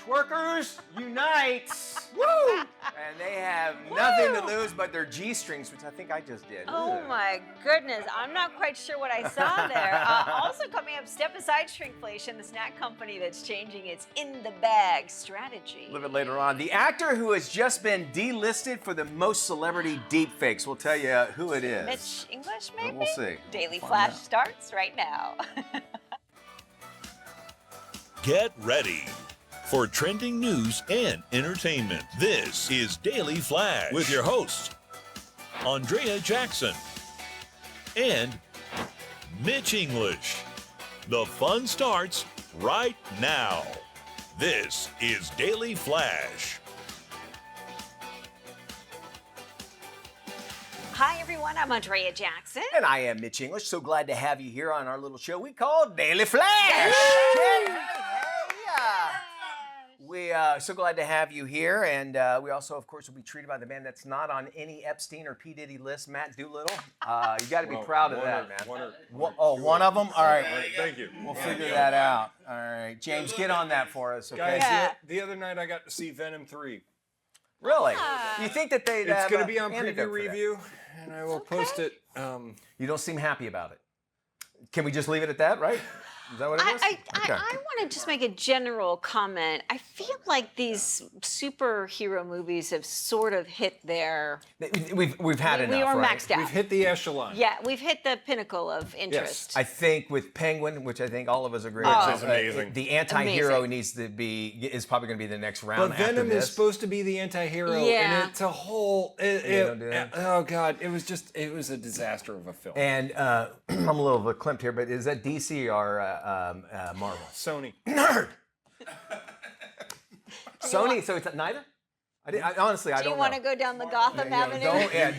Twerkers unite! Woo! And they have nothing to lose but their G-strings, which I think I just did. Oh Ugh. my goodness, I'm not quite sure what I saw there. Also coming up, Step Aside Shrinkflation, the snack company that's changing its in-the-bag strategy. A little bit later on, the actor who has just been delisted for the most celebrity deepfakes. We'll tell you who it is. Mitch English, maybe? We'll see. Daily Find Flash out. starts right now. Get ready for trending news and entertainment. This is Daily Flash with your host, Andrea Jackson and Mitch English. The fun starts right now. This is Daily Flash. Hi, everyone. I'm Andrea Jackson. And I am Mitch English. So glad to have you here on our little show we call Daily Flash. We so glad to have you here, and we also, of course, will be treated by the man that's not on any Epstein or P. Diddy list, Matt Doolittle. You got to be proud of that, man. One of them? All right. Thank you. We'll figure that out. All right. James, get on that for us, okay? Guys, Yeah. the other night I got to see Venom 3. Really? You think that they'd It's have going a to be on antidote Preview for that? Review, and I will post it. You don't seem happy about it. Can we just leave it at that, right? Is that what it is? I want to just make a general comment. I feel like these superhero movies have sort of hit their... We've had enough, We are right? maxed out. We've hit the echelon. Yeah, we've hit the pinnacle of interest. I think with Penguin, which I think all of us agree, Which is amazing. The anti-hero Amazing. needs to is probably going to be the next round. But Venom after is this. supposed to be the anti-hero, Yeah. and it's a whole... don't do that? Oh, God. It was a disaster of a film. And I'm a little verklempt here, but is that DC or Marvel? Sony. Nerd. Sony. So it's neither. I honestly, I Do don't you want to know. go down the Gotham Avenue?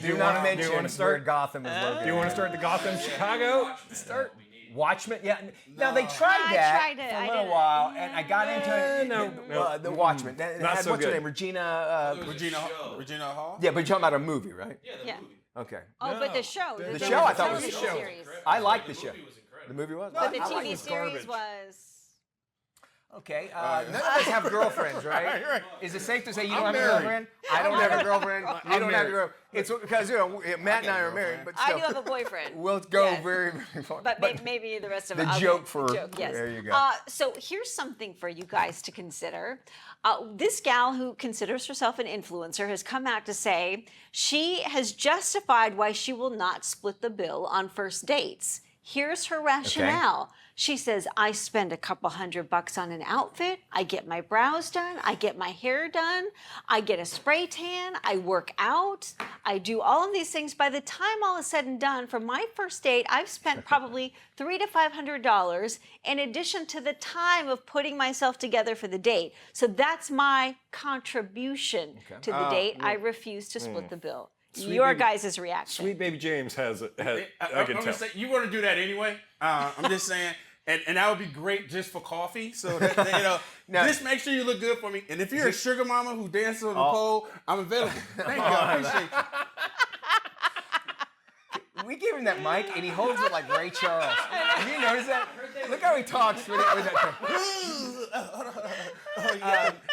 Do you not wanna- mention do you wanna where start? Gotham is located. Do you want to start the Gotham Chicago? Start. Watchmen? Yeah. Now they tried I that tried it. for a I little didn't. while, and I got into it. no. The Watchmen. That Not had, so what's her good. name? Regina. Regina Hall? Yeah, but you're talking about a movie, right? Yeah. Okay. Oh, but the show. The show I thought was television the show. series. I liked the show. The movie was. But the I liked TV it. series was... Okay, none of us have girlfriends, right? Right. Is it safe to say you don't I'm have a married. girlfriend? I don't have a girlfriend. You don't have a married. girlfriend. It's because Matt and I are married, but I still. do have a boyfriend. We'll go Yes. very, very far. But maybe the rest of the it. joke for- yes. there you go. So here's something for you guys to consider. This gal who considers herself an influencer has come out to say she has justified why she will not split the bill on first dates. Here's her rationale. She says, I spend a couple $100 on an outfit. I get my brows done. I get my hair done. I get a spray tan. I work out. I do all of these things. By the time all is said and done, for my first date, I've spent probably $300 to $500 in addition to the time of putting myself together for the date. So that's my contribution to the date. I refuse to split the bill. Your baby- guys' reaction. Sweet baby James has it. I I'm can gonna tell. say, you want to do that anyway. I'm just saying, and that would be great just for coffee. So that, just make sure you look good for me. And if you're a sugar mama who dances on the pole, I'm available. Thank you. I appreciate you. We give him that mic, and he holds it like Ray Charles. Have you noticed that? Look how he talks with that.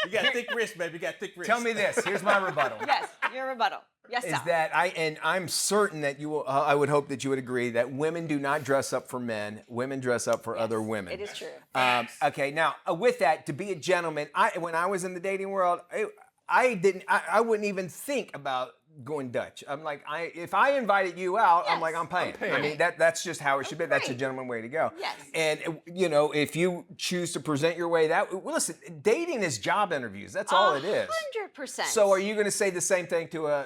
You got thick wrist, baby. You got thick wrist. Tell me this. Here's my rebuttal. Yes, your rebuttal. Yes, Is Sal. that I'm certain that you will. I would hope that you would agree that women do not dress up for men. Women dress up for other women. It is true. Okay, now with that, to be a gentleman, when I was in the dating world, I wouldn't even think about going Dutch. I'm like, if I invited you out, I'm Yes. like, I'm paying. I mean, that's just how it should be. That's a Right. gentleman way to go. Yes. And if you choose to present your way listen, dating is job interviews. That's all it is. 100%. So are you going to say the same thing to a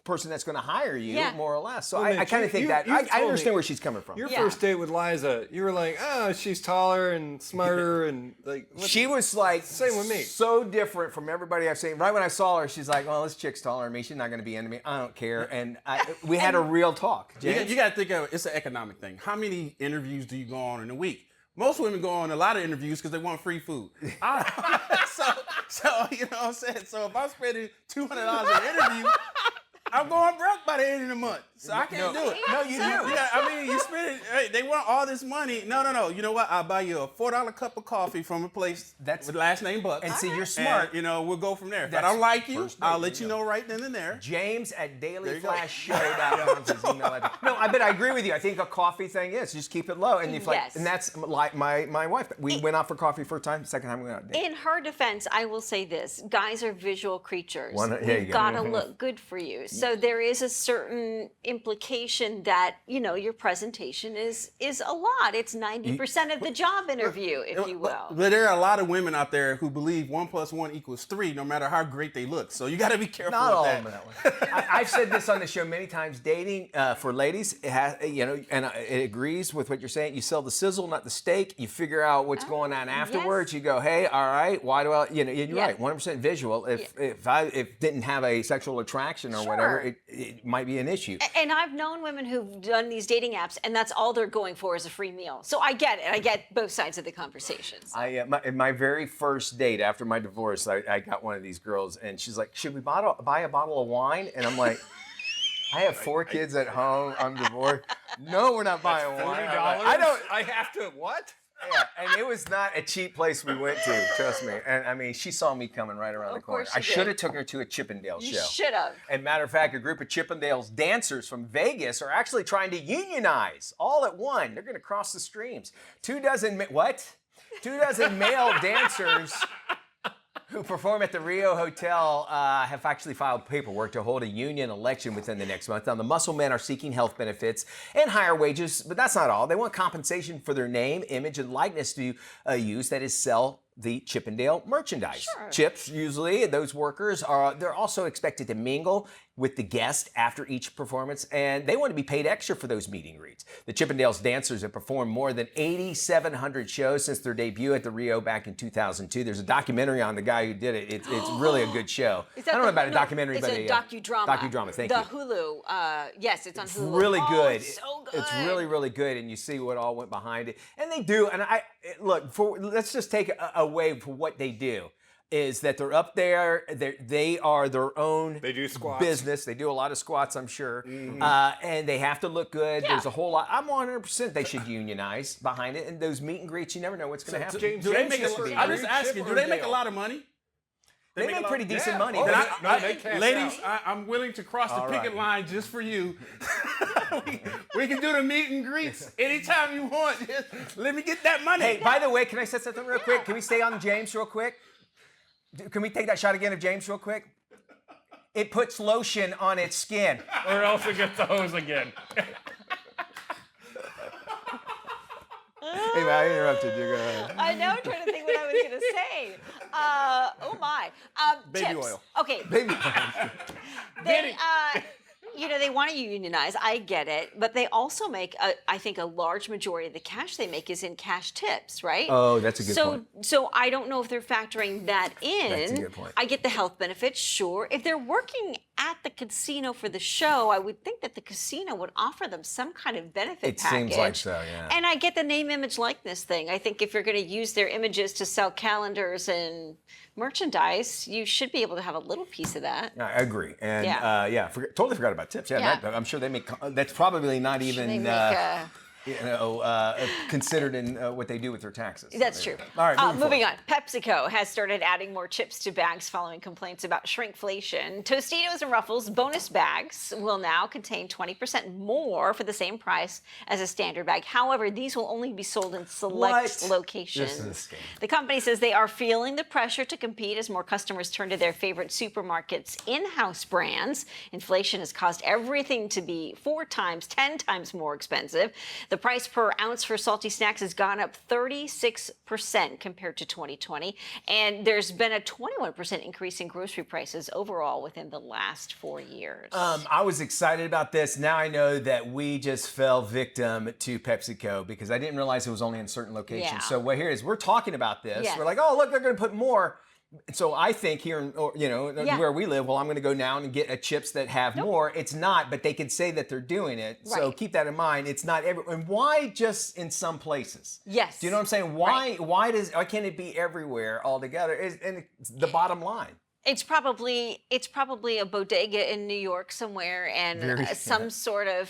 person that's going to hire you, Yeah. more or less? So Well, I Mitch, kind of think that. you've I told understand me- where she's coming from. Your Yeah. first date with Liza, you were like, oh, she's taller and smarter and like. She was like Same with me. so different from everybody I've seen. Right when I saw her, she's like, "Well, this chick's taller than me. She's not going to be into me. I don't care." And we had a real talk. James? You got to think of it. It's an economic thing. How many interviews do you go on in a week? Most women go on a lot of interviews because they want free food. So you know what I'm saying? So if I'm spending $200 on an interview, I'm going broke by the end of the month, so I can't do it. No, you do. You spend it. Hey, they want all this money. No. You know what? I'll buy you a $4 cup of coffee from a place with last name Buck. And see, you're smart. And, we'll go from there. If I That's don't like you, first date, I'll let you know right then and there. James at you go. dailyflashshow.com is his email address. No, but I agree with you. I think a coffee thing is just keep it low. And if Yes. and that's like my wife. We went out for coffee first time, second time we went out. In her defense, I will say this: guys are visual creatures. There you We've go. got to look good for you. So there is a certain implication that your presentation is a lot. It's 90% of the job interview, if you will. But there are a lot of women out there who believe 1 + 1 = 3, no matter how great they look. So you got to be careful Not with all that. of them that way. I've said this on the show many times. Dating for ladies, it has, and it agrees with what you're saying. You sell the sizzle, not the steak. You figure out what's going on afterwards. yes. You go, hey, all right, why do I? You're Yeah. right, 100% visual. If I didn't have a sexual attraction or whatever, it might be an issue. And I've known women who've done these dating apps, and that's all they're going for is a free meal. So I get it. I get both sides of the conversations. My very first date after my divorce, I got one of these girls, and she's like, "Should we buy a bottle of wine?" And I'm like, "I have 4 kids at home. I'm divorced. No, we're not buying wine." I'm like, I don't. I have to what? Yeah, and it was not a cheap place we went to. Trust me. And I mean, she saw me coming right around the corner. course she I should did. have took her to a Chippendale You show. should have. And matter of fact, a group of Chippendales dancers from Vegas are actually trying to unionize all at one. They're going to cross the streams. 24 male dancers who perform at the Rio Hotel have actually filed paperwork to hold a union election within the next month. Now, the muscle men are seeking health benefits and higher wages, but that's not all. They want compensation for their name, image, and likeness to use, that is, sell the Chippendale merchandise. Sure. Chips, usually, those workers they're also expected to mingle with the guest after each performance, and they want to be paid extra for those meet and greets. The Chippendales dancers have performed more than 8,700 shows since their debut at the Rio back in 2002. There's a documentary on the guy who did it. It's really a good show. I don't know about a documentary, it's but a docudrama. Docudrama, thank you. The Hulu. Yes, it's on Hulu. Really good. It's so good. It's really, really good, and you see what all went behind it. And they do. And let's just take away for what they do. Is that they're up there, they are their own They do squats. business. They do a lot of squats, I'm sure. And they have to look good. There's a whole lot. I'm 100% they should unionize behind it. And those meet and greets, you never know what's going to happen. James, Do they make? James I'm used just to be asking. Do they make a lot of money? They make pretty decent money. Oh, but they cash Ladies, out. I'm willing to cross the All picket right. line just for you. we can do the meet and greets anytime you want. Just let me get that money. Hey, by the way, can I say something real quick? Can we stay on James real quick? Can we take that shot again of James real quick? It puts lotion on its skin. Or else it gets the hose again. Hey, man, I interrupted you. Go ahead. I know. I'm trying to think what I was going to say. Oh my. Baby Chips. oil. Okay. Baby. They, they want to unionize. I get it, but they also make, I think, a large majority of the cash they make is in cash tips, right? Oh, that's a good point. So I don't know if they're factoring that in. That's a good point. I get the health benefits, sure. If they're working at the casino for the show, I would think that the casino would offer them some kind of benefit It package. seems like so, yeah. And I get the name, image, likeness thing. I think if you're going to use their images to sell calendars and merchandise, you should be able to have a little piece of that. I agree. And Yeah. totally forgot about tips. Yeah, Yeah. I'm sure they make, that's probably not even They make, considered in what they do with their taxes. That's true. All right, moving on. PepsiCo has started adding more chips to bags following complaints about shrinkflation. Tostitos and Ruffles bonus bags will now contain 20% more for the same price as a standard bag. However, these will only be sold in select What? locations. This is a scam. The company says they are feeling the pressure to compete as more customers turn to their favorite supermarkets' in-house brands. Inflation has caused everything to be 4 times, 10 times more expensive. The price per ounce for salty snacks has gone up 36% compared to 2020, and there's been a 21% increase in grocery prices overall within the last 4 years. I was excited about this. Now I know that we just fell victim to PepsiCo because I didn't realize it was only in certain locations. Yeah. So what here is we're talking about this. Yes. We're like, oh, look, they're going to put more. So I think here, where we live, well, I'm going to go now and get a chips that have more. It's not, but they could say that they're doing it. So Right. keep that in mind. It's not and why just in some places? Yes. Do you know what I'm saying? Why can't it be everywhere altogether? And it's the bottom line. It's probably a bodega in New York somewhere, and some sort of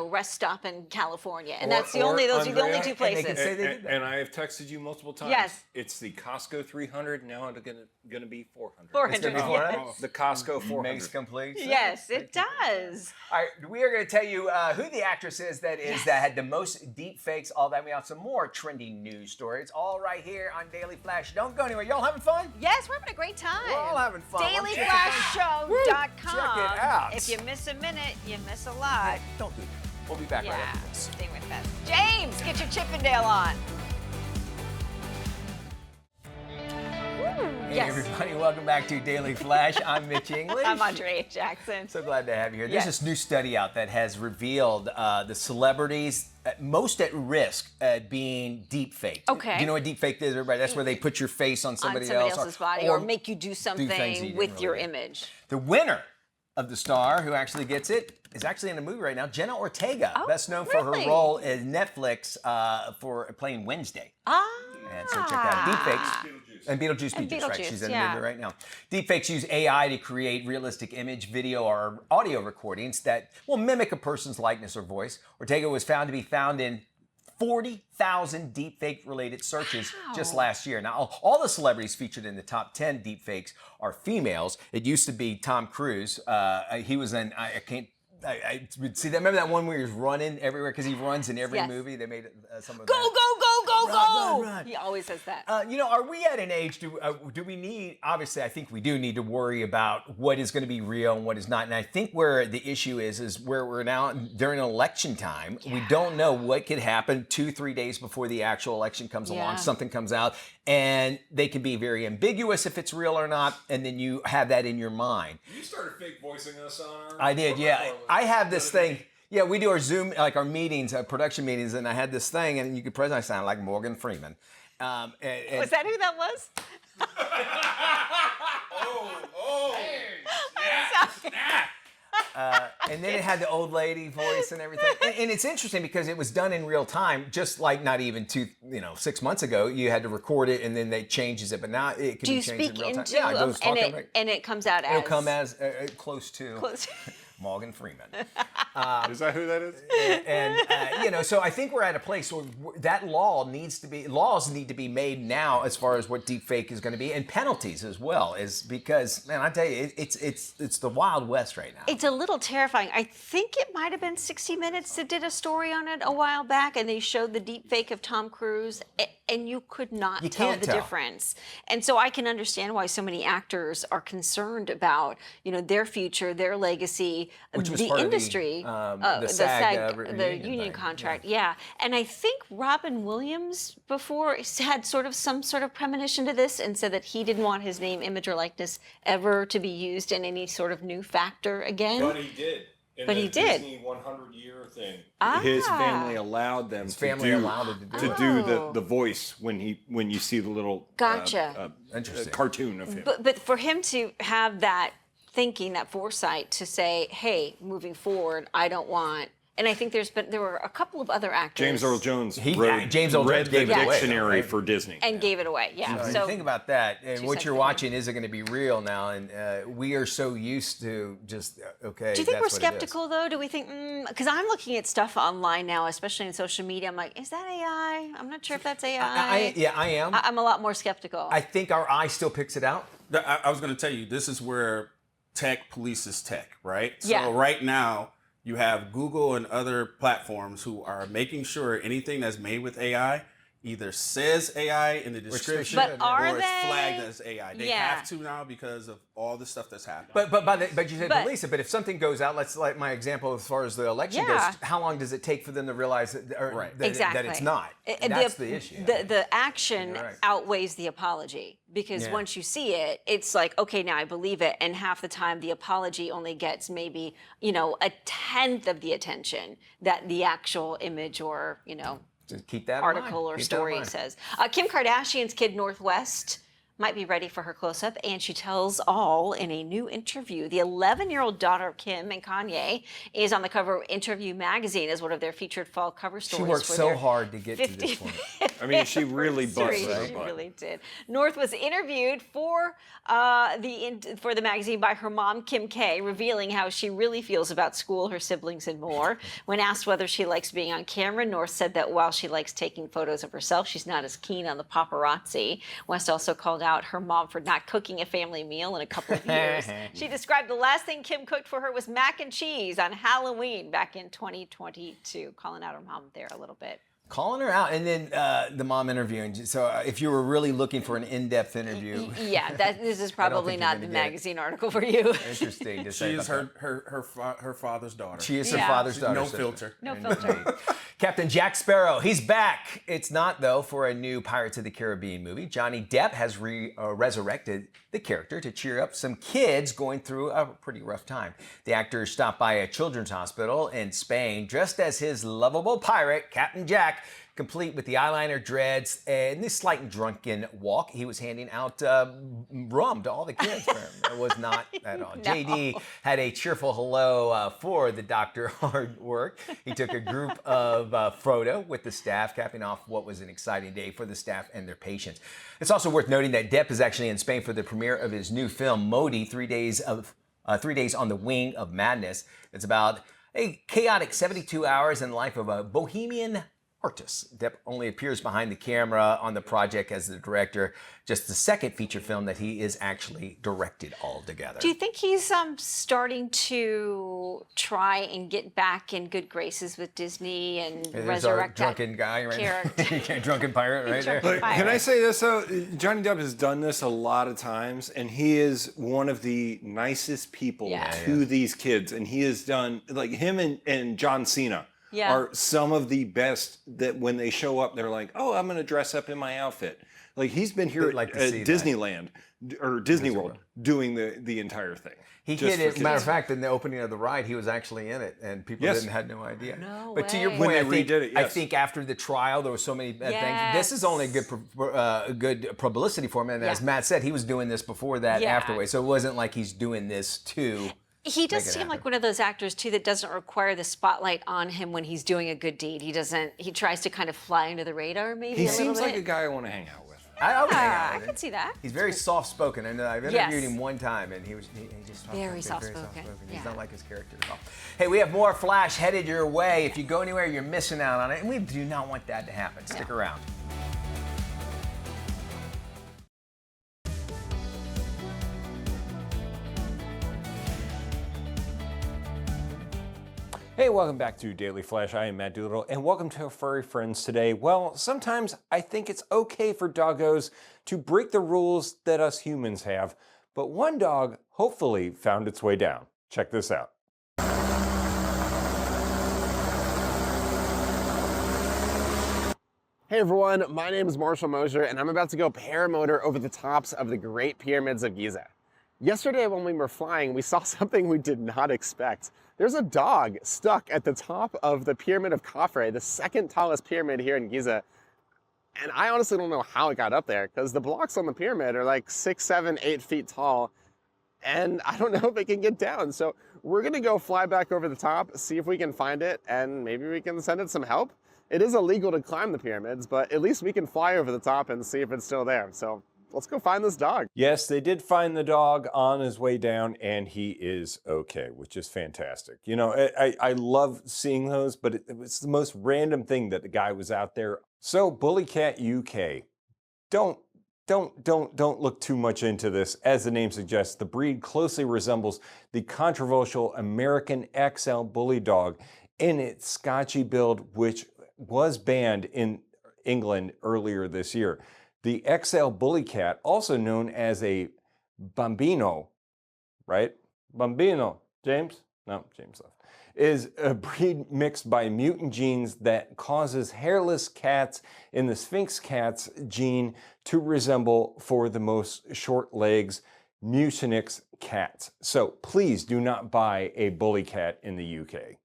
rest stop in California, and that's the only those are the only two places. And they can say they did that. And I have texted you multiple times. Yes. It's the Costco 300. Now it's going to be 400. 400. It's gonna be Yes. The Costco 400. Makes complete sense. Yes, it does. All right, we are going to tell you who the actress is that had the most deep fakes. All that, we have some more trending news stories. All right here on Daily Flash. Don't go anywhere. Y'all having fun? Yes, we're having a great time. We're all having fun. DailyFlashShow.com. Check it out. If you miss a minute, you miss a lot. Don't do that. We'll be back right after this. Stay with us. James, get your Chippendale on. Hey Yes. everybody, welcome back to Daily Flash. I'm Mitch English. I'm Andrea Jackson. So glad to have you here. There's Yes. this new study out that has revealed the celebrities most at risk at being deep faked. Okay. Do you know what deep fake is, everybody? That's where they put your face on somebody, On somebody else's body, or make you do things something you didn't with really your do. image. The winner of the star who actually gets it is actually in a movie right now, Jenna Ortega, Oh, best known for her really? role in Netflix for playing Wednesday. And so check that out. Deepfakes. And Beetlejuice, right. Beetlejuice, She's in yeah. the movie right now. Deepfakes use AI to create realistic image, video, or audio recordings that will mimic a person's likeness or voice. Ortega was found to be found in 40,000 deepfake-related searches just last year. Now, all the celebrities featured in the top 10 deepfakes are females. It used to be Tom Cruise. He was in, I would see that. Remember that one where he was running everywhere because he runs in every Yes. movie? They made some of Go, that. go, go, go, go! Run. He always says that. Are we at an age, do we need, obviously I think we do need to worry about what is going to be real and what is not. And I think where the issue is where we're now during election time. We don't know what could happen 2-3 days before the actual election comes along. Yeah. Something comes out and they can be very ambiguous if it's real or not. And then you have that in your mind. You started fake voicing us on our. I did, yeah. I have this thing. Yeah, we do our Zoom, like our meetings, production meetings, and I had this thing, and you could presently sound like Morgan Freeman. Was that who that was? And then it had the old lady voice and everything. And it's interesting because it was done in real time, just like not even 6 months ago. You had to record it, and then they changes it. But now it can Do you be changed speak in real time. into Yeah, I was talking right. and it comes out as? It'll come as close to Close. Morgan Freeman. Is that who that is? And so I think we're at a place where that laws need to be made now as far as what deepfake is going to be, and penalties as well, is because, man, I tell you, it's the Wild West right now. It's a little terrifying. I think it might have been 60 Minutes that did a story on it a while back, and they showed the deep fake of Tom Cruise, and you could not tell can't the tell. difference. And so I can understand why so many actors are concerned about, their future, their legacy, Which was the part of the, industry, the SAG, the reunion union thing, contract. Yeah. And I think Robin Williams before had some sort of premonition to this and said that he didn't want his name, image, or likeness ever to be used in any sort of new factor again. But he did. In But the he did. Disney 100-year thing. Ah. His family allowed them to do the voice when you see the little Gotcha. Interesting. cartoon of him. But for him to have that thinking, that foresight to say, hey, moving forward, I don't want. And I think there were a couple of other actors. James Earl Jones James Earl read Jones gave the it away, dictionary right? for Disney. And gave it away, yeah. So So you think about that, and Two what cents you're a watching, is it going to be real now? And we are so used to just, okay, do you think that's we're what it is. skeptical though? Do we think, because I'm looking at stuff online now, especially in social media, I'm like, is that AI? I'm not sure if that's AI. I am. I'm a lot more skeptical. I think our eye still picks it out. I was going to tell you, this is where tech polices tech, right? Yeah. So right now, you have Google and other platforms who are making sure anything that's made with AI either says AI in the description But are or it's they? flagged as AI. They Yeah. have to now because of all the stuff that's happening. But you said But- police it. But if something goes out, let's like my example as far as the election Yeah. goes. How long does it take for them to realize Right. Exactly. that it's not? And That's the issue. The action You're right. outweighs the apology because Yeah. once you see it, it's like, okay, now I believe it. And half the time, the apology only gets maybe, a tenth of the attention that the actual image or, Just keep that in article mind. or Keep that in story mind. says. Kim Kardashian's kid, Northwest, might be ready for her close-up, and she tells all in a new interview. The 11-year-old daughter of Kim and Kanye is on the cover of Interview magazine as one of their featured fall cover stories. She worked so hard to get to this point. I mean, she really busted her She butt. really did. North was interviewed for the magazine by her mom, Kim K, revealing how she really feels about school, her siblings, and more. When asked whether she likes being on camera, North said that while she likes taking photos of herself, she's not as keen on the paparazzi. West also called out her mom for not cooking a family meal in a couple of years. She described the last thing Kim cooked for her was mac and cheese on Halloween back in 2022, calling out her mom there a little bit. Calling her out, and then the mom interviewing. So if you were really looking for an in-depth interview, yeah, this is probably think not you're the gonna get magazine article for you. interesting to She say. is about her father's daughter. that. She is her Yeah. father's daughter. No so- filter. No filter. Captain Jack Sparrow, he's back. It's not, though, for a new Pirates of the Caribbean movie. Johnny Depp has resurrected the character to cheer up some kids going through a pretty rough time. The actor stopped by a children's hospital in Spain dressed as his lovable pirate, Captain Jack, complete with the eyeliner, dreads, and this slight drunken walk. He was handing out rum to all the kids. It was not at all. No. JD had a cheerful hello for the doctor hard work. He took a group of photo with the staff, capping off what was an exciting day for the staff and their patients. It's also worth noting that Depp is actually in Spain for the premiere of his new film, Modi, 3 days on the Wing of Madness. It's about a chaotic 72 hours in the life of a bohemian artist. Depp only appears behind the camera on the project as the director, just the second feature film that he is actually directed altogether. Do you think he's starting to try and get back in good graces with Disney and There's resurrect our that drunken guy right character? there. Drunken pirate right there. Drunken pirate. Can I say this though? Johnny Depp has done this a lot of times, and he is one of the nicest people Yeah. to these kids. And he has done, like him and John Cena Yeah. are some of the best that when they show up, they're like, oh, I'm going to dress up in my outfit. Like he's been here Like to at see that. Disneyland or Disney World doing the entire thing. He Just did for it. Matter of kids. fact, in the opening of the ride, he was actually in it, and people Yes. had no idea. No but to your way. point, When I they think, redid it, I yes. think after the trial, there were so many things. This is only good publicity for him. And as Yeah. Matt said, he was doing this before that Yeah. afterway, so it wasn't like he's doing this too. He does Make it seem happen. like one of those actors too that doesn't require the spotlight on him when he's doing a good deed. He doesn't. He tries to kind of fly under the radar, maybe He a little seems like bit. a guy I want to hang out with. I would hang out I with him. can see that. He's very soft-spoken. I know I've interviewed Yes. him one time, and he just Very soft-spoken, He's yeah. not like his character at all. Hey, we have more Flash headed your way. If you go anywhere, you're missing out on it, and we do not want that to happen. Stick around. Hey, welcome back to Daily Flash. I am Matt Doolittle, and welcome to our furry friends today. Well, sometimes I think it's okay for doggos to break the rules that us humans have, but one dog hopefully found its way down. Check this out. Hey everyone, my name is Marshall Mosier and I'm about to go paramotor over the tops of the Great Pyramids of Giza. Yesterday when we were flying, we saw something we did not expect. There's a dog stuck at the top of the Pyramid of Khafre, the second tallest pyramid here in Giza. And I honestly don't know how it got up there because the blocks on the pyramid are like 6, 7, 8 feet tall. And I don't know if it can get down. So we're gonna go fly back over the top, see if we can find it, and maybe we can send it some help. It is illegal to climb the pyramids, but at least we can fly over the top and see if it's still there. So let's go find this dog. Yes, they did find the dog on his way down, and he is okay, which is fantastic. You know, I love seeing those, but it was the most random thing that the guy was out there. So, Bully Cat UK, don't look too much into this. As the name suggests, the breed closely resembles the controversial American XL Bully dog in its Scotchy build, which was banned in England earlier this year. The XL Bully Cat, also known as a Bambino, right? Bambino, James? No, James left. Is a breed mixed by mutant genes that causes hairless cats in the Sphinx cat's gene to resemble, for the most short legs, Mucinix cats. So please do not buy a Bully Cat in the UK.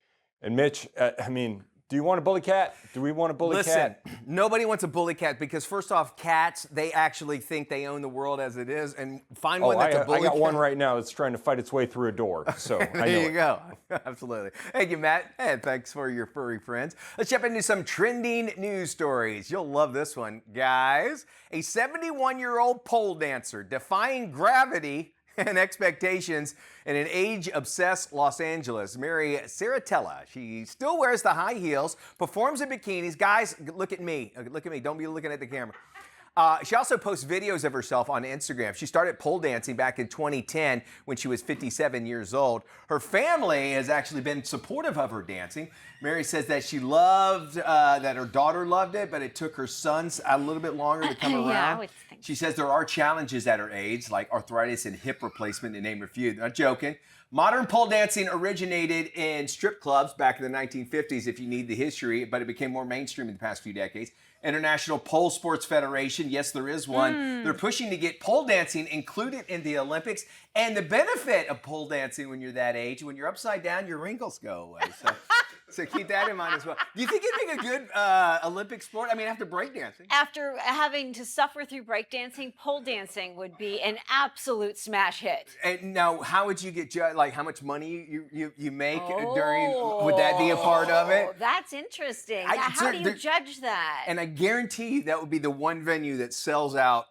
And Mitch, I mean, Do you want a bully cat? Do we want a bully Listen, cat? nobody wants a bully cat because first off, cats, they actually think they own the world as it is. And find one that's a bully I got cat. one right now that's trying to fight its way through a door. So I know There you it. go. Absolutely. Thank you, Matt. And thanks for your furry friends. Let's jump into some trending news stories. You'll love this one, guys. A 71-year-old pole dancer defying gravity and expectations in an age-obsessed Los Angeles. Mary Saratella, she still wears the high heels, performs in bikinis. Guys, look at me. Look at me. Don't be looking at the camera. She also posts videos of herself on Instagram. She started pole dancing back in 2010 when she was 57 years old. Her family has actually been supportive of her dancing. Mary says that she loved, that her daughter loved it, but it took her sons a little bit longer to come around. Yeah, I would think. She says there are challenges at her age, like arthritis and hip replacement, to name a few. Not joking. Modern pole dancing originated in strip clubs back in the 1950s, if you need the history, but it became more mainstream in the past few decades. International Pole Sports Federation, yes, there is one. They're pushing to get pole dancing included in the Olympics. And the benefit of pole dancing when you're that age, when you're upside down, your wrinkles go away. So keep that in mind as well. Do you think it'd make a good Olympic sport? I mean, after breakdancing. After having to suffer through breakdancing, pole dancing would be an absolute smash hit. And now, how would you get judged? Like, how much money you make during? Would that be a part of it? That's interesting. Now, how sir, do you there- judge that? And I guarantee you that would be the one venue that sells out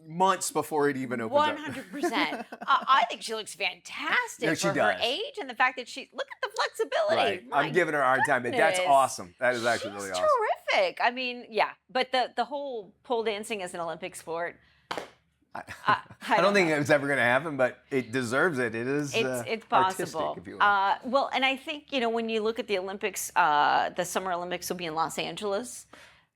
months before it even opens up. 100%. I think she looks fantastic No, she for her does. age and the fact that look at the flexibility. Right. My I'm giving her a hard time, but that's goodness. awesome. That is actually She's really awesome. terrific. I mean, yeah, but the whole pole dancing as an Olympic sport, I don't think it's ever going to happen, but it deserves it. It is it's artistic, possible. if you will. Well, and I think when you look at the Olympics, the Summer Olympics will be in Los Angeles.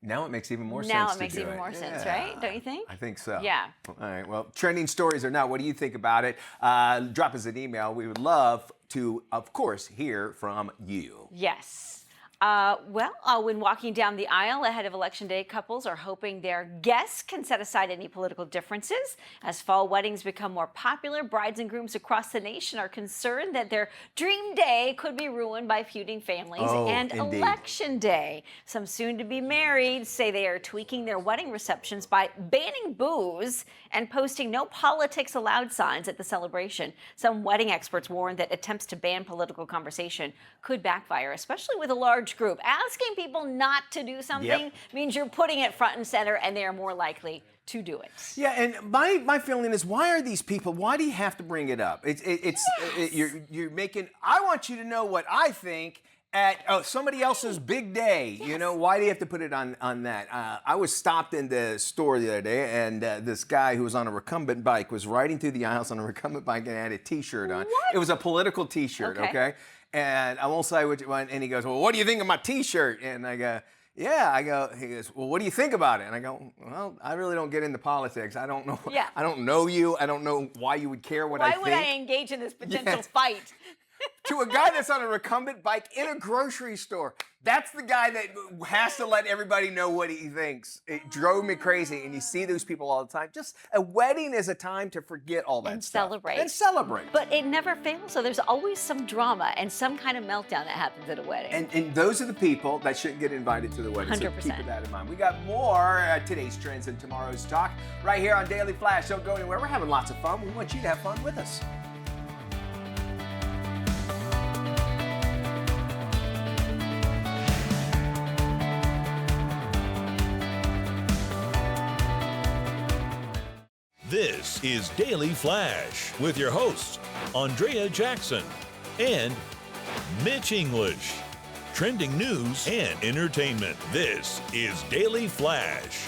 Now it makes even more sense. Now it to makes do even more sense, right? Don't you think? I think so. Yeah. All right. Well, trending stories or not, what do you think about it? Drop us an email. We would love to, of course, hear from you. Yes. When walking down the aisle ahead of Election Day, couples are hoping their guests can set aside any political differences. As fall weddings become more popular, brides and grooms across the nation are concerned that their dream day could be ruined by feuding families and indeed. Election Day. Some soon-to-be married say they are tweaking their wedding receptions by banning booze and posting no politics allowed signs at the celebration. Some wedding experts warn that attempts to ban political conversation could backfire, especially with a large group. Asking people not to do something means you're putting it front and center, and they are more likely to do it. Yeah, and my feeling is, why are these people? Why do you have to bring it up? You're making. I want you to know what I think at somebody else's big day. Yes. You know, why do you have to put it on that? I was stopped in the store the other day, and this guy who was on a recumbent bike was riding through the aisles on a recumbent bike and had a T-shirt on. What? It was a political T-shirt, okay? And I won't say which one. And he goes, "Well, what do you think of my T-shirt?" And I go, "Yeah." He goes, "Well, what do you think about it?" And I go, "Well, I really don't get into politics. I don't know. Yeah. I don't know you. I don't know why you would care what I Why think." would I engage in this potential Yes. fight? To a guy that's on a recumbent bike in a grocery store. That's the guy that has to let everybody know what he thinks. It drove me crazy, and you see those people all the time. Just a wedding is a time to forget all that And stuff. celebrate. And celebrate. But it never fails. So there's always some drama and some kind of meltdown that happens at a wedding. And those are the people that shouldn't get invited to the wedding. So 100%. keep that in mind. We got more today's trends and tomorrow's talk right here on Daily Flash. Don't go anywhere. We're having lots of fun. We want you to have fun with us. This is Daily Flash with your hosts, Andrea Jackson and Mitch English. Trending news and entertainment. This is Daily Flash.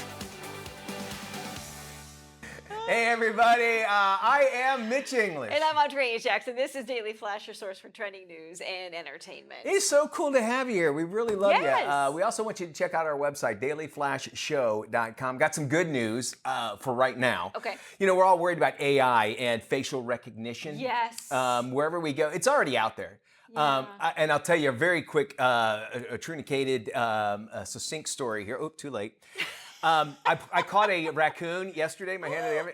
Hey, everybody. I am Mitch English. And I'm Andrea Jackson. This is Daily Flash, your source for trending news and entertainment. It's so cool to have you here. We really love Yes. you. We also want you to check out our website, dailyflashshow.com. Got some good news for right now. Okay. You know, we're all worried about AI and facial recognition. Yes. Wherever we go, it's already out there. And I'll tell you a very quick, a truncated, succinct story here. Oh, too late. I caught a raccoon yesterday. My hand.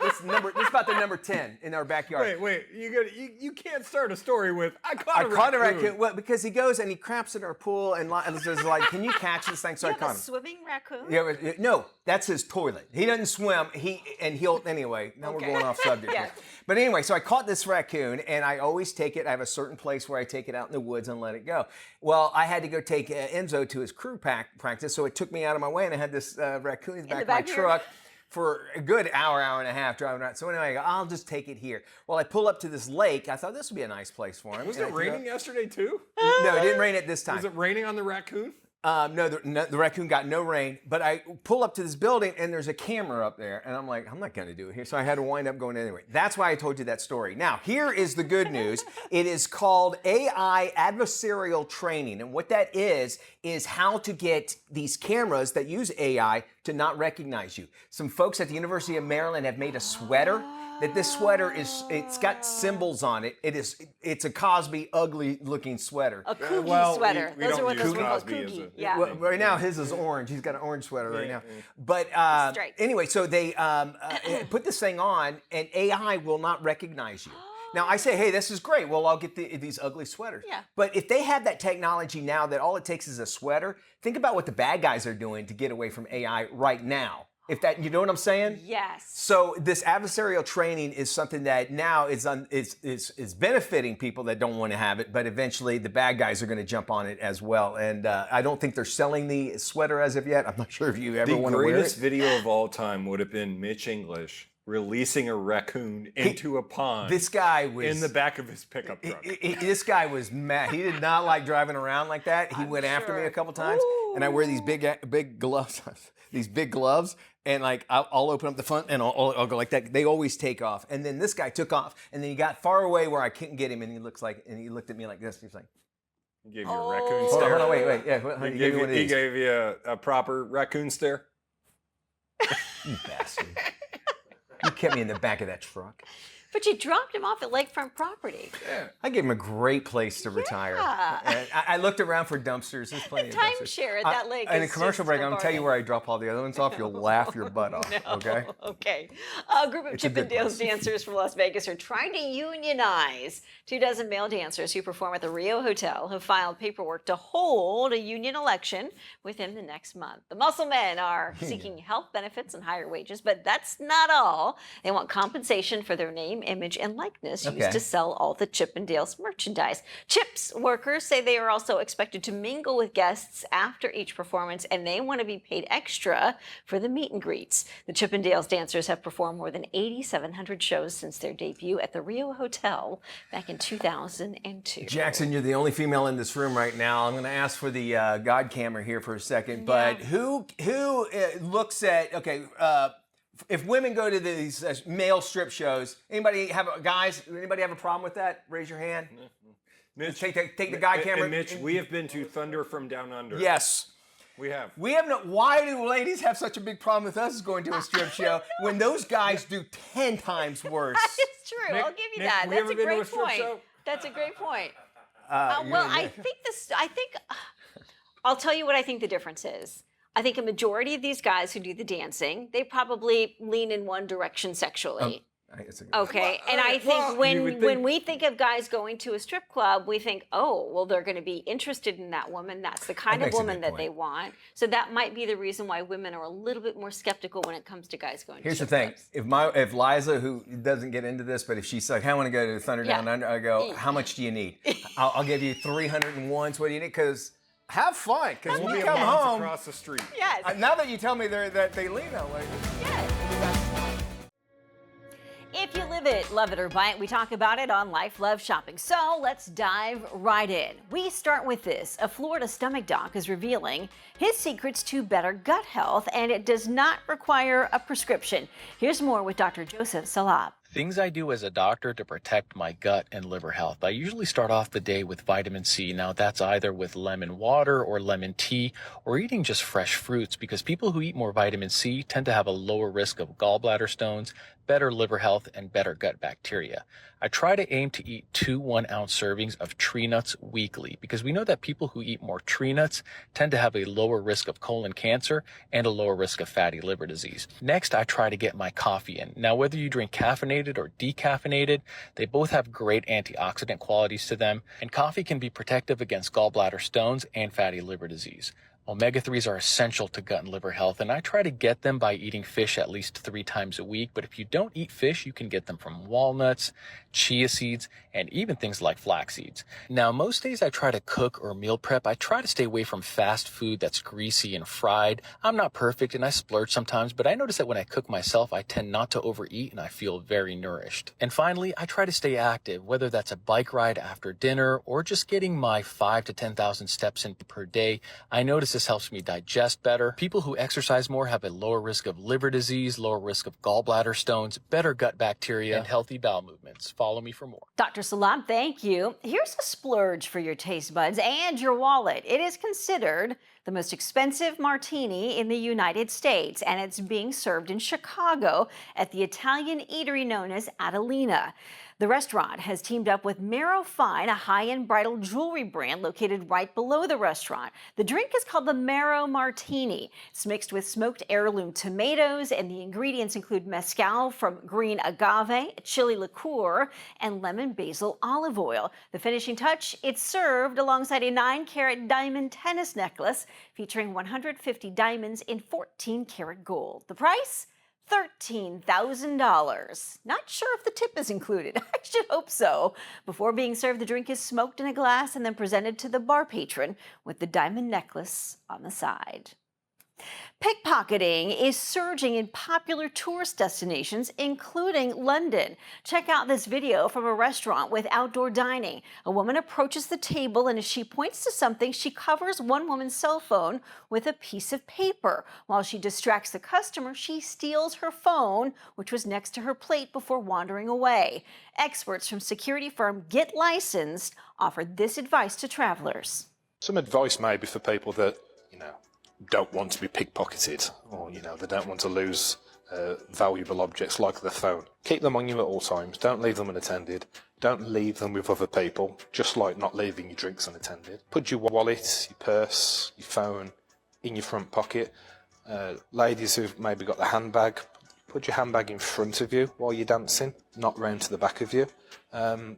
This is about the number 10 in our backyard. Wait, you can't start a story with I caught a raccoon. Well, because he goes and he craps in our pool and says like, "Can you catch this thing?" So You I have caught a him. swimming raccoon? Yeah, no, that's his toilet. He doesn't swim. He'll anyway. Now Okay. we're going off subject. Yeah. Here. But anyway, so I caught this raccoon, and I always take it. I have a certain place where I take it out in the woods and let it go. Well, I had to go take Enzo to his crew practice, so it took me out of my way, and I had this raccoon in the back of my of your- truck for a good hour and a half driving around. So anyway, I go, I'll just take it here. Well, I pull up to this lake. I thought this would be a nice place for him. Was And it I took raining yesterday too? No, it didn't rain at this time. Was it raining on the raccoon? No, the raccoon got no rain, but I pull up to this building and there's a camera up there, and I'm like, I'm not going to do it here, so I had to wind up going anyway. That's why I told you that story. Now, here is the good news. It is called AI adversarial training, and what that is how to get these cameras that use AI to not recognize you. Some folks at the University of Maryland have made a sweater. That this sweater it's got symbols on it. It's a Cosby ugly looking sweater. A Coogie well, sweater. we Those don't are what use those were called. Cosby as Coogie. a- Yeah. Well, right now his is orange. He's got an orange sweater right now. But Stripes. anyway, so they put this thing on, and AI will not recognize you. Now I say, hey, this is great. Well, I'll get these ugly sweaters. Yeah. But if they have that technology now that all it takes is a sweater, think about what the bad guys are doing to get away from AI right now. If that, you know what I'm saying? Yes. So this adversarial training is something that now is benefiting people that don't want to have it, but eventually the bad guys are going to jump on it as well. And I don't think they're selling the sweater as of yet. I'm not sure if you ever The want to wear greatest it. video of all time would have been Mitch English releasing a raccoon into a pond This guy was in the back of his pickup truck. This guy was mad. He did not like driving around like that. He went after me a couple times, and I wear these big gloves, these big gloves, and like I'll open up the front and I'll go like that. They always take off, and then this guy took off, and then he got far away where I couldn't get him, and he looked at me like this. He was like, He gave you a raccoon hold stare. on, wait, yeah, He he gave, me one of he these. gave you a proper raccoon stare. You bastard! You kept me in the back of that truck. But you dropped him off at lakefront property. I gave him a great place to retire. And I looked around for dumpsters. There's plenty of dumpsters. Timeshare at that lake And a is commercial just break, a I'm going to tell you bargain. where I drop all the other ones off. You'll laugh your butt off. Okay? Okay. A group of It's a good Chippendales place. dancers from Las Vegas are trying to unionize 24 male dancers who perform at the Rio Hotel have filed paperwork to hold a union election within the next month. The Muscle Men are seeking health benefits and higher wages, but that's not all. They want compensation for their name, image, and likeness Okay. used to sell all the Chippendales merchandise. Chips workers say they are also expected to mingle with guests after each performance, and they want to be paid extra for the meet and greets. The Chippendales dancers have performed more than 8,700 shows since their debut at the Rio Hotel back in 2002. Jackson, you're the only female in this room right now. I'm going to ask for the God camera here for a second. But who looks at, if women go to these male strip shows, anybody have a problem with that? Raise your hand. Mitch, Take the God camera. And Mitch, we have been to Thunder from Down Under. Yes. We have. We have no. Why do ladies have such a big problem with us going to a strip show when those guys do 10 times worse? It's true. I'll give you Nick, that. we That's ever a been to a great strip point. show? That's a great point. You Well, and I Nick. think I'll tell you what I think the difference is. I think a majority of these guys who do the dancing, they probably lean in one direction sexually. It's a good- Okay, and I think you would when think- we think of guys going to a strip club, we think, oh, well, they're going to be interested in that woman. That's the kind of makes a woman good that point. they want. So that might be the reason why women are a little bit more skeptical when it comes to guys going Here's to the strip thing: clubs. if Liza, who doesn't get into this, but if she's like, I want to go to Thunder Down Yeah. Under, I go, how much do you need? I'll give you 301s. What do you need? Because have fun. Because We'll when be you a come month home, across the street. Yes. now that you tell me that they lean that way. Yes. If you live it, love it, or buy it, we talk about it on Life Love Shopping. So let's dive right in. We start with this. A Florida stomach doc is revealing his secrets to better gut health, and it does not require a prescription. Here's more with Dr. Joseph Salab. Things I do as a doctor to protect my gut and liver health. I usually start off the day with vitamin C. Now that's either with lemon water or lemon tea or eating just fresh fruits, because people who eat more vitamin C tend to have a lower risk of gallbladder stones, better liver health, and better gut bacteria. I try to aim to eat 2 1-ounce servings of tree nuts weekly, because we know that people who eat more tree nuts tend to have a lower risk of colon cancer and a lower risk of fatty liver disease. Next, I try to get my coffee in. Now, whether you drink caffeinated or decaffeinated, they both have great antioxidant qualities to them, and coffee can be protective against gallbladder stones and fatty liver disease. Omega-3s are essential to gut and liver health, and I try to get them by eating fish at least 3 times a week. But if you don't eat fish, you can get them from walnuts, chia seeds, and even things like flax seeds. Now, most days I try to cook or meal prep. I try to stay away from fast food that's greasy and fried. I'm not perfect and I splurge sometimes, but I notice that when I cook myself, I tend not to overeat and I feel very nourished. And finally, I try to stay active, whether that's a bike ride after dinner or just getting my 5,000 to 10,000 steps in per day. I notice this helps me digest better. People who exercise more have a lower risk of liver disease, lower risk of gallbladder stones, better gut bacteria, and healthy bowel movements. Follow me for more. Dr. Salam, thank you. Here's a splurge for your taste buds and your wallet. It is considered the most expensive martini in the United States, and it's being served in Chicago at the Italian eatery known as Adelina. The restaurant has teamed up with Mero Fine, a high-end bridal jewelry brand located right below the restaurant. The drink is called the Mero Martini. It's mixed with smoked heirloom tomatoes, and the ingredients include mezcal from green agave, chili liqueur, and lemon basil olive oil. The finishing touch, it's served alongside a 9-carat diamond tennis necklace featuring 150 diamonds in 14-karat gold. The price? $13,000. Not sure if the tip is included. I should hope so. Before being served, the drink is smoked in a glass and then presented to the bar patron with the diamond necklace on the side. Pickpocketing is surging in popular tourist destinations, including London. Check out this video from a restaurant with outdoor dining. A woman approaches the table, and as she points to something, she covers one woman's cell phone with a piece of paper. While she distracts the customer, she steals her phone, which was next to her plate, before wandering away. Experts from security firm Get Licensed offered this advice to travelers. Some advice maybe for people that, don't want to be pickpocketed, or they don't want to lose valuable objects like their phone. Keep them on you at all times. Don't leave them unattended. Don't leave them with other people, just like not leaving your drinks unattended. Put your wallet, your purse, your phone in your front pocket. Ladies who've maybe got the handbag, put your handbag in front of you while you're dancing, not round to the back of you.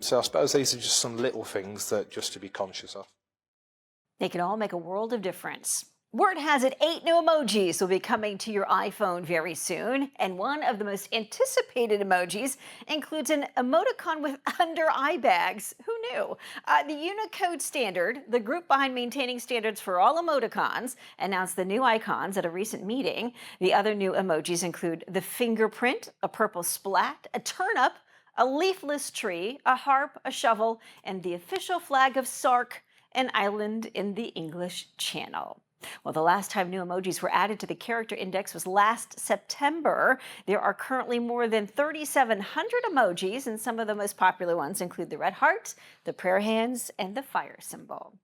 So I suppose these are just some little things that just to be conscious of. They can all make a world of difference. Word has it 8 new emojis will be coming to your iPhone very soon, and one of the most anticipated emojis includes an emoticon with under-eye bags. Who knew? The Unicode Standard, the group behind maintaining standards for all emoticons, announced the new icons at a recent meeting. The other new emojis include the fingerprint, a purple splat, a turnip, a leafless tree, a harp, a shovel, and the official flag of Sark, an island in the English Channel. Well, the last time new emojis were added to the character index was last September. There are currently more than 3,700 emojis, and some of the most popular ones include the red heart, the prayer hands, and the fire symbol.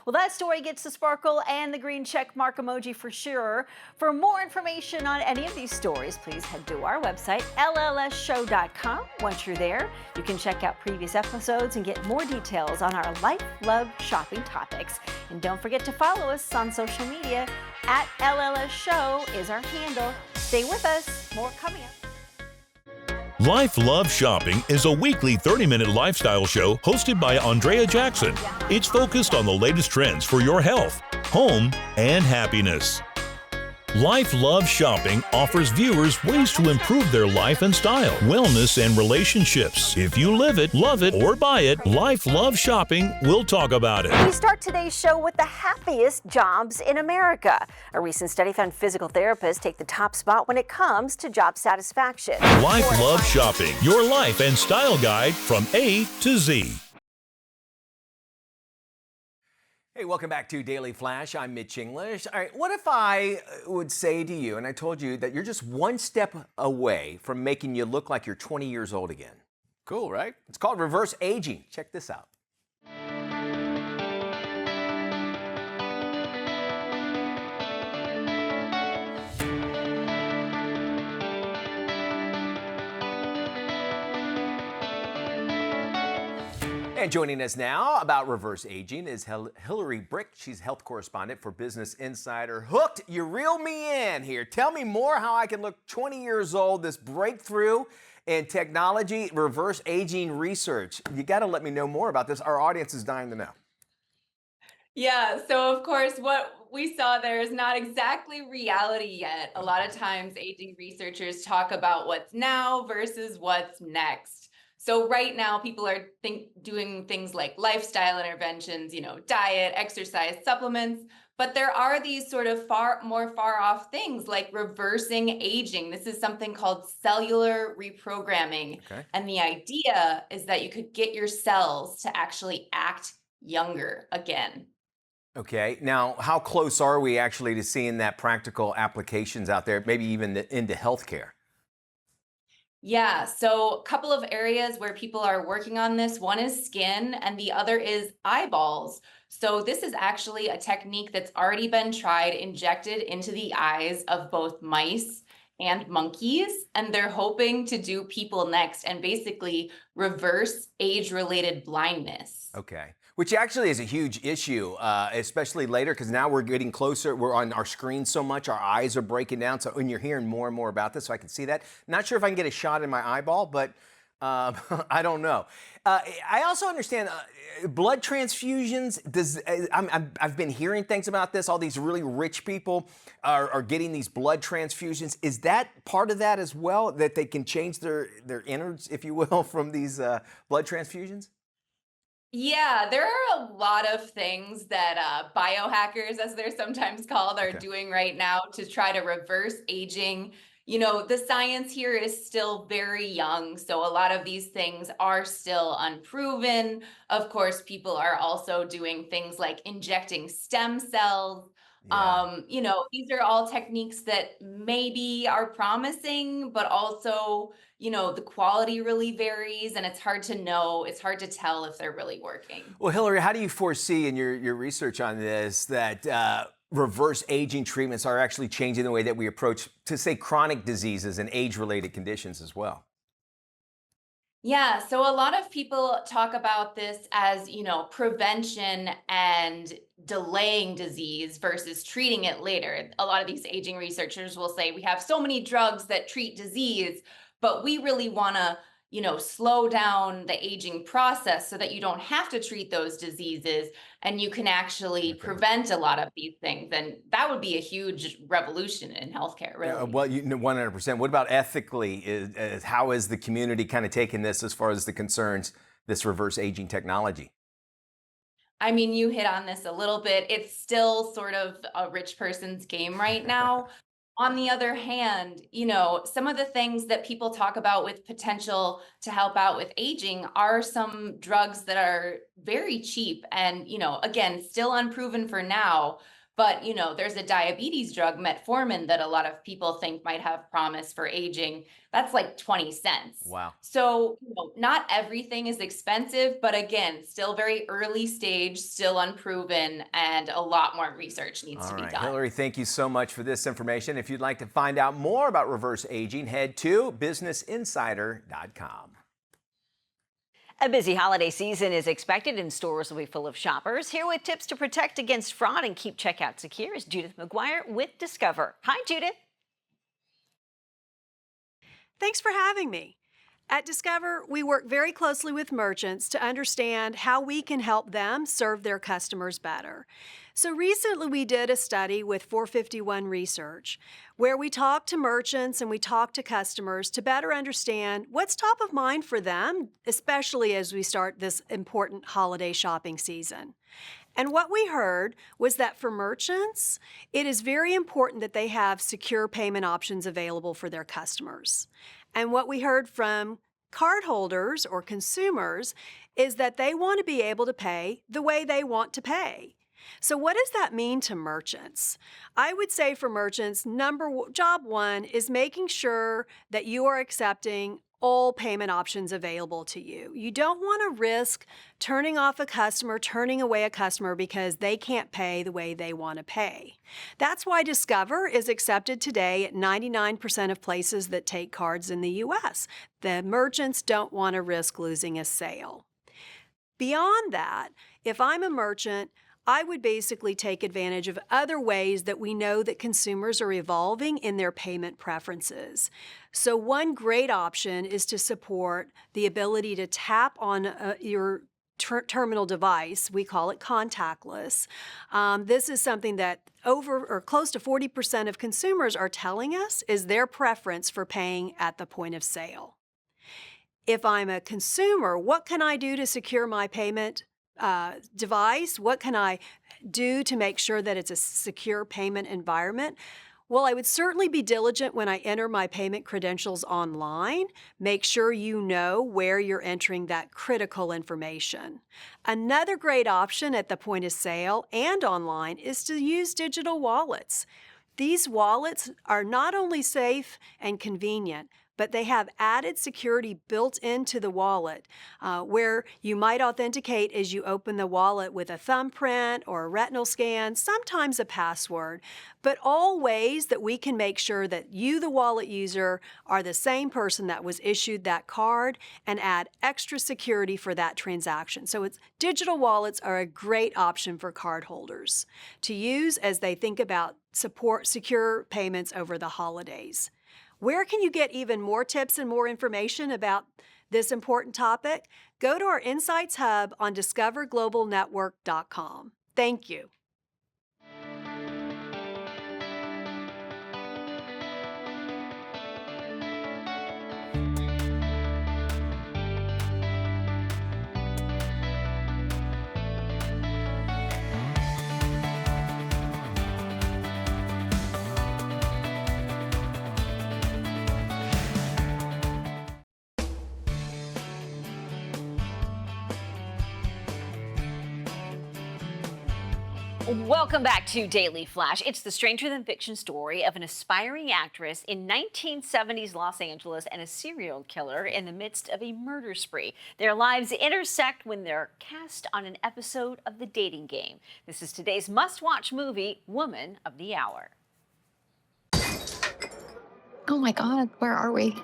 Well, that story gets the sparkle and the green check mark emoji for sure. For more information on any of these stories, please head to our website, llsshow.com. Once you're there, you can check out previous episodes and get more details on our life, love, shopping topics. And don't forget to follow us on social media. @LLSShow is our handle. Stay with us. More coming up. Life Love Shopping is a weekly 30-minute lifestyle show hosted by Andrea Jackson. It's focused on the latest trends for your health, home, and happiness. Life Love Shopping offers viewers ways to improve their life and style, wellness, and relationships. If you live it, love it, or buy it, Life Love Shopping will talk about it. We start today's show with the happiest jobs in America. A recent study found physical therapists take the top spot when it comes to job satisfaction. Life Love Shopping, your life and style guide from A to Z. Hey, welcome back to Daily Flash. I'm Mitch English. All right, what if I would say to you, and I told you that you're just one step away from making you look like you're 20 years old again? Cool, right? It's called reverse aging. Check this out. And joining us now about reverse aging is Hillary Brick. She's health correspondent for Business Insider. Hooked, you reel me in here. Tell me more how I can look 20 years old, this breakthrough in technology, reverse aging research. You got to let me know more about this. Our audience is dying to know. Yeah, so of course, what we saw there is not exactly reality yet. A lot of times, aging researchers talk about what's now versus what's next. So right now, people are doing things like lifestyle interventions, diet, exercise, supplements, but there are these sort of more far off things like reversing aging. This is something called cellular reprogramming. Okay. And the idea is that you could get your cells to actually act younger again. Okay, now how close are we actually to seeing that practical applications out there, maybe even into healthcare? Yeah, so a couple of areas where people are working on this. One is skin and the other is eyeballs. So this is actually a technique that's already been tried, injected into the eyes of both mice and monkeys, and they're hoping to do people next and basically reverse age-related blindness. Okay, which actually is a huge issue, especially later, because now we're getting closer. We're on our screen so much, our eyes are breaking down. So, and you're hearing more and more about this, so I can see that. Not sure if I can get a shot in my eyeball, but I don't know. I also understand blood transfusions. I've been hearing things about this. All these really rich people are getting these blood transfusions. Is that part of that as well, that they can change their innards, if you will, from these blood transfusions? Yeah, there are a lot of things that biohackers, as they're sometimes called, are doing right now to try to reverse aging. The science here is still very young, so a lot of these things are still unproven. Of course, people are also doing things like injecting stem cells. Yeah. These are all techniques that maybe are promising, but also, the quality really varies and it's hard to know, it's hard to tell if they're really working. Well, Hillary, how do you foresee in your research on this that reverse aging treatments are actually changing the way that we approach, to say, chronic diseases and age-related conditions as well? Yeah, so a lot of people talk about this as, prevention and delaying disease versus treating it later. A lot of these aging researchers will say we have so many drugs that treat disease, but we really want to, slow down the aging process so that you don't have to treat those diseases and you can actually prevent a lot of these things. And that would be a huge revolution in healthcare, really. Well, 100%. What about ethically? How is the community kind of taking this as far as the concerns, this reverse aging technology? I mean, you hit on this a little bit. It's still sort of a rich person's game right now. On the other hand, some of the things that people talk about with potential to help out with aging are some drugs that are very cheap and, again, still unproven for now. But, there's a diabetes drug, metformin, that a lot of people think might have promise for aging. That's like 20 cents. Wow. So, not everything is expensive, but again, still very early stage, still unproven, and a lot more research needs to be done. Hillary, thank you so much for this information. If you'd like to find out more about reverse aging, head to businessinsider.com. A busy holiday season is expected and stores will be full of shoppers. Here with tips to protect against fraud and keep checkout secure is Judith McGuire with Discover. Hi, Judith. Thanks for having me. At Discover, we work very closely with merchants to understand how we can help them serve their customers better. So recently we did a study with 451 Research where we talked to merchants and we talked to customers to better understand what's top of mind for them, especially as we start this important holiday shopping season. And what we heard was that for merchants, it is very important that they have secure payment options available for their customers. And what we heard from cardholders or consumers is that they want to be able to pay the way they want to pay. So what does that mean to merchants? I would say for merchants, job one is making sure that you are accepting all payment options available to you. You don't want to risk turning away a customer because they can't pay the way they want to pay. That's why Discover is accepted today at 99% of places that take cards in the US. The merchants don't want to risk losing a sale. Beyond that, if I'm a merchant, I would basically take advantage of other ways that we know that consumers are evolving in their payment preferences. So one great option is to support the ability to tap on your terminal device. We call it contactless. This is something that close to 40% of consumers are telling us is their preference for paying at the point of sale. If I'm a consumer, what can I do to secure my payment device? What can I do to make sure that it's a secure payment environment? Well, I would certainly be diligent when I enter my payment credentials online. Make sure you know where you're entering that critical information. Another great option at the point of sale and online is to use digital wallets. These wallets are not only safe and convenient, but they have added security built into the wallet where you might authenticate as you open the wallet with a thumbprint or a retinal scan, sometimes a password, but all ways that we can make sure that you, the wallet user, are the same person that was issued that card and add extra security for that transaction. So digital wallets are a great option for cardholders to use as they think about secure payments over the holidays. Where can you get even more tips and more information about this important topic? Go to our Insights Hub on discoverglobalnetwork.com. Thank you. Welcome back to Daily Flash. It's the stranger than fiction story of an aspiring actress in 1970s Los Angeles and a serial killer in the midst of a murder spree. Their lives intersect when they're cast on an episode of The Dating Game. This is today's must-watch movie, Woman of the Hour. Oh my God, where are we?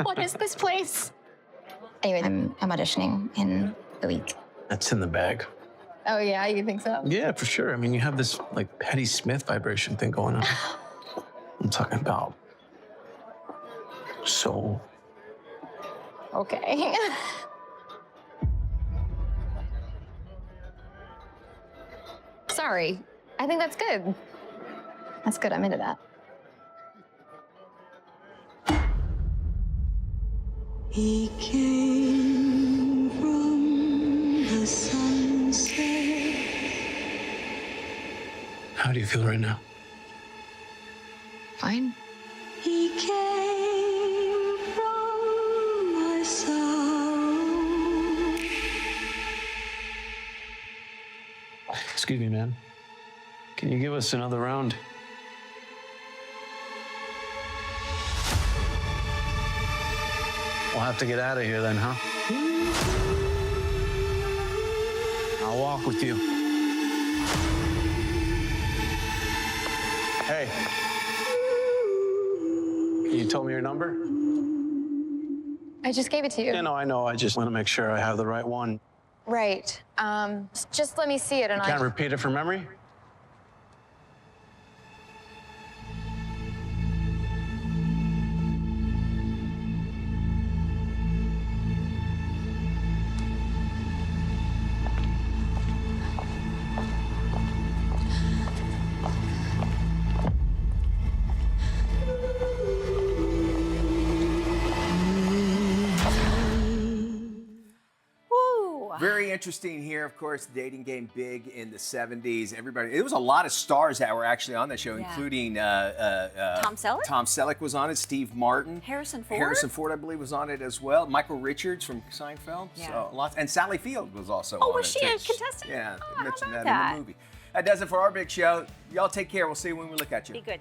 What is this place? Anyway, I'm auditioning in a week. That's in the bag. Oh yeah, you think so? Yeah, for sure. I mean, you have this like Patti Smith vibration thing going on. I'm talking about soul. Okay. Sorry, I think that's good. That's good, I'm into that. He came from the sunset. How do you feel right now? Fine. He came from my soul. Excuse me, man. Can you give us another round? We'll have to get out of here then, huh? I'll walk with you. Hey. You told me your number? I just gave it to you. Yeah, no, I know. I just want to make sure I have the right one. Right. Just let me see it and You can't repeat it from memory? Very interesting here, of course, dating game big in the 70s. Everybody, it was a lot of stars that were actually on the show, including Tom Selleck? Tom Selleck was on it, Steve Martin. Harrison Ford? Harrison Ford, I believe, was on it as well. Michael Richards from Seinfeld. Yeah. So lots, and Sally Field was also Oh, on was it, she too. a contestant? Yeah, Oh, how mentioned about that in that? the movie. That does it for our big show. Y'all take care. We'll see you when we look at you. Be good.